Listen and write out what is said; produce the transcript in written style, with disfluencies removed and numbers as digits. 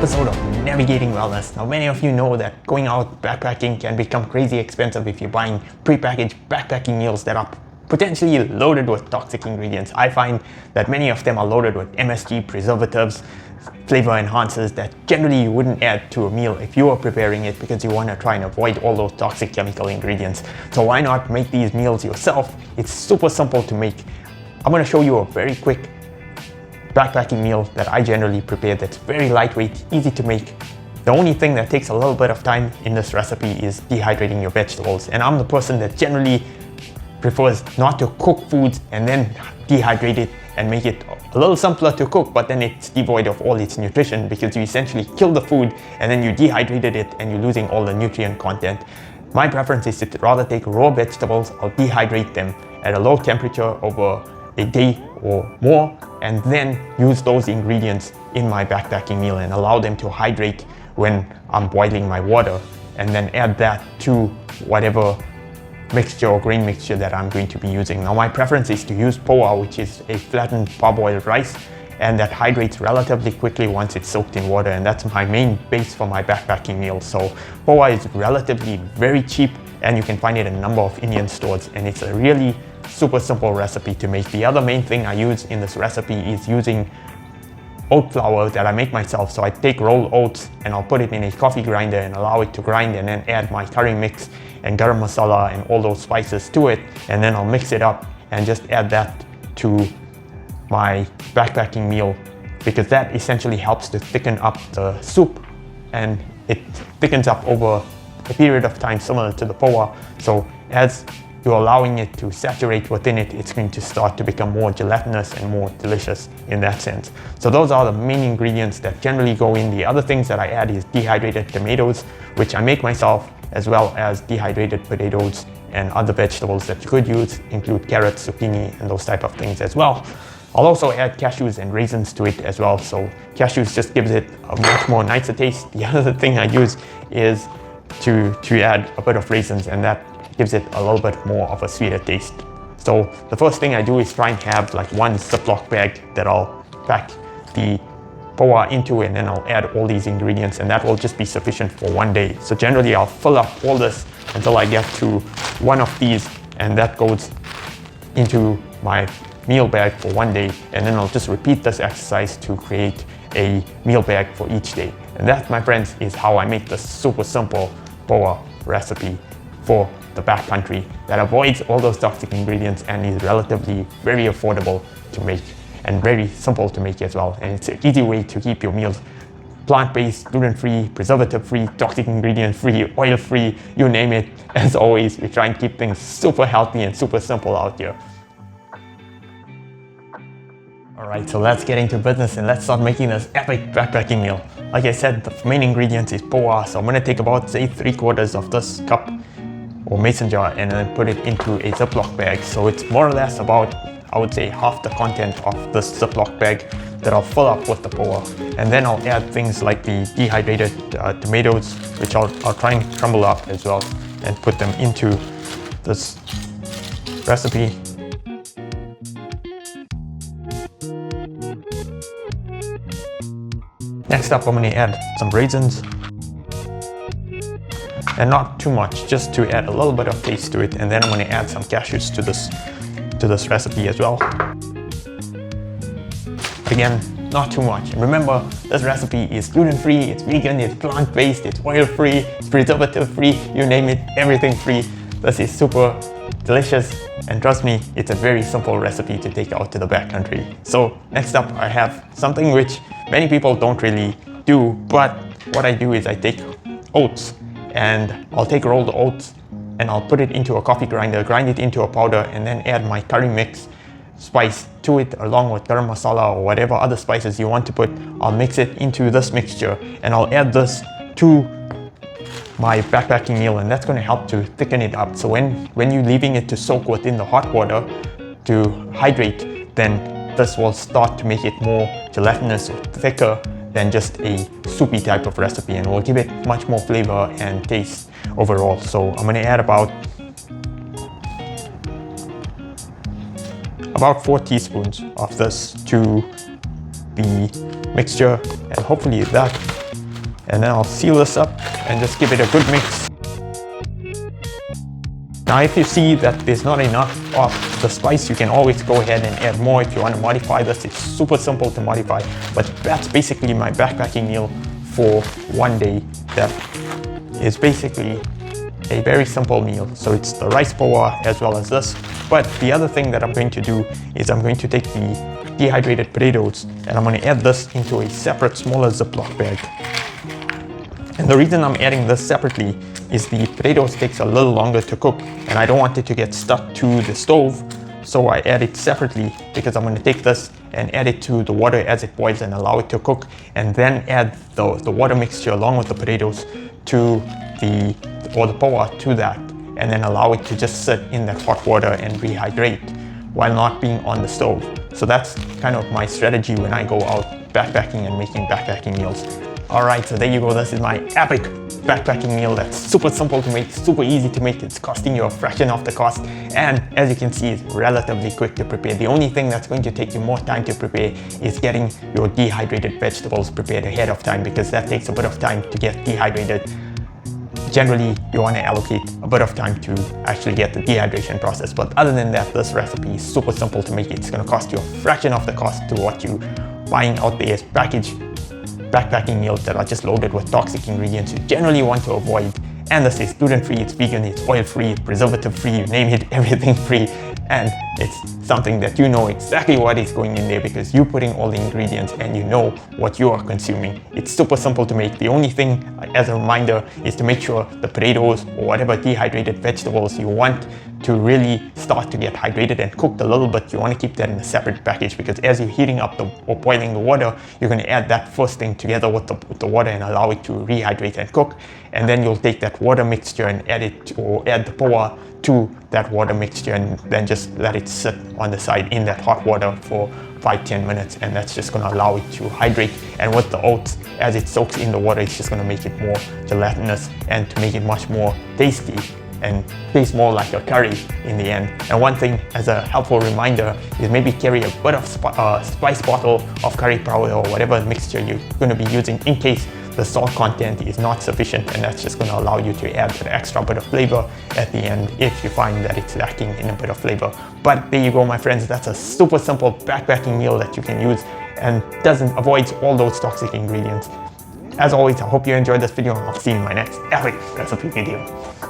episode of Navigating Wellness. Now, many of you know that going out backpacking can become crazy expensive if you're buying prepackaged backpacking meals that are potentially loaded with toxic ingredients. I find that many of them are loaded with MSG, preservatives, flavor enhancers that generally you wouldn't add to a meal if you are preparing it because you want to try and avoid all those toxic chemical ingredients. So why not make these meals yourself? It's super simple to make. I'm going to show you a very quick backpacking meal that I generally prepare that's very lightweight, easy to make. The only thing that takes a little bit of time in this recipe is dehydrating your vegetables. And I'm the person that generally prefers not to cook foods and then dehydrate it and make it a little simpler to cook, but then it's devoid of all its nutrition because you essentially kill the food and then you dehydrated it and you're losing all the nutrient content. My preference is to rather take raw vegetables, I'll dehydrate them at a low temperature over a day or more, and then use those ingredients in my backpacking meal and allow them to hydrate when I'm boiling my water, and then add that to whatever mixture or grain mixture that I'm going to be using. Now my preference is to use poa, which is a flattened parboiled rice, and that hydrates relatively quickly once it's soaked in water, and that's my main base for my backpacking meal. So poa is relatively very cheap and you can find it in a number of Indian stores, and it's a really super simple recipe to make. The other main thing I use in this recipe is using oat flour that I make myself. So I take rolled oats and I'll put it in a coffee grinder and allow it to grind, and then add my curry mix and garam masala and all those spices to it, and then I'll mix it up and just add that to my backpacking meal, because that essentially helps to thicken up the soup, and it thickens up over a period of time similar to the poa. So as you're allowing it to saturate within it, it's going to start to become more gelatinous and more delicious in that sense. So those are the main ingredients that generally go in. The other things that I add is dehydrated tomatoes, which I make myself, as well as dehydrated potatoes and other vegetables that you could use, include carrots, zucchini, and those type of things as well. I'll also add cashews and raisins to it as well. So cashews just gives it a much more nicer taste. The other thing I use is to add a bit of raisins, and that gives it a little bit more of a sweeter taste. So the first thing I do is try and have like one Ziploc bag that I'll pack the poa into, and then I'll add all these ingredients, and that will just be sufficient for one day. So generally I'll fill up all this until I get to one of these, and that goes into my meal bag for one day, and then I'll just repeat this exercise to create a meal bag for each day. And that, my friends, is how I make this super simple poa recipe for the backcountry that avoids all those toxic ingredients and is relatively very affordable to make and very simple to make as well. And it's an easy way to keep your meals plant-based, gluten-free, preservative-free, toxic ingredient-free, oil-free, you name it. As always, we try and keep things super healthy and super simple out here. Alright, so let's get into business and let's start making this epic backpacking meal. Like I said, the main ingredient is poa, so I'm going to take about, say, 3/4 of this cup or mason jar and then put it into a Ziploc bag. So it's more or less about, I would say, half the content of this Ziploc bag that I'll fill up with the poa. And then I'll add things like the dehydrated tomatoes, which I'll try and crumble up as well and put them into this recipe. Next up, I'm going to add some raisins, and not too much, just to add a little bit of taste to it. And then I'm going to add some cashews to this recipe as well. Again, not too much. And remember, this recipe is gluten-free, it's vegan, it's plant-based, it's oil-free, it's preservative-free, you name it, everything free. This is super delicious, and trust me, it's a very simple recipe to take out to the backcountry. So next up, I have something which many people don't really do, but what I do is I take oats, and I'll take rolled oats and I'll put it into a coffee grinder, grind it into a powder, and then add my curry mix spice to it along with garam masala or whatever other spices you want to put. I'll mix it into this mixture and I'll add this to my backpacking meal, and that's going to help to thicken it up. So when you're leaving it to soak within the hot water to hydrate, then this will start to make it more gelatinous or thicker than just a soupy type of recipe, and will give it much more flavor and taste overall. So I'm going to add about 4 teaspoons of this to the mixture, and hopefully that And then I'll seal this up and just give it a good mix. Now if you see that there's not enough of the spice, you can always go ahead and add more if you want to modify this. It's super simple to modify, but that's basically my backpacking meal for one day. That is basically a very simple meal. So it's the rice poa as well as this. But the other thing that I'm going to do is I'm going to take the dehydrated potatoes and I'm going to add this into a separate smaller Ziploc bag. And the reason I'm adding this separately is the potatoes takes a little longer to cook and I don't want it to get stuck to the stove. So I add it separately because I'm going to take this and add it to the water as it boils and allow it to cook, and then add the water mixture along with the potatoes to the poa to that, and then allow it to just sit in that hot water and rehydrate while not being on the stove. So that's kind of my strategy when I go out backpacking and making backpacking meals. Alright, so there you go. This is my epic backpacking meal that's super simple to make, super easy to make. It's costing you a fraction of the cost, and as you can see, it's relatively quick to prepare. The only thing that's going to take you more time to prepare is getting your dehydrated vegetables prepared ahead of time, because that takes a bit of time to get dehydrated. Generally, you want to allocate a bit of time to actually get the dehydration process, but other than that, this recipe is super simple to make. It's going to cost you a fraction of the cost to what you buying out there as packaged backpacking meals that are just loaded with toxic ingredients you generally want to avoid. And this is gluten-free, it's vegan, it's oil-free, it's preservative-free, you name it, everything free. And it's something that you know exactly what is going in there because you're putting all the ingredients and you know what you are consuming. It's super simple to make. The only thing, as a reminder, is to make sure the potatoes or whatever dehydrated vegetables you want to really start to get hydrated and cooked a little bit. You want to keep that in a separate package, because as you're heating up or boiling the water, you're going to add that first thing together with the water and allow it to rehydrate and cook. And then you'll take that water mixture and add it, or add the poa to that water mixture, and then just let it sit on the side in that hot water for 5-10 minutes, and that's just going to allow it to hydrate. And with the oats, as it soaks in the water, it's just going to make it more gelatinous and to make it much more tasty and taste more like a curry in the end. And one thing as a helpful reminder is maybe carry a bit of spice bottle of curry powder or whatever mixture you're going to be using in case the salt content is not sufficient, and that's just going to allow you to add that extra bit of flavor at the end if you find that it's lacking in a bit of flavor. But there you go, my friends. That's a super simple backpacking meal that you can use and avoids all those toxic ingredients. As always, I hope you enjoyed this video, and I'll see you in my next epic recipe video.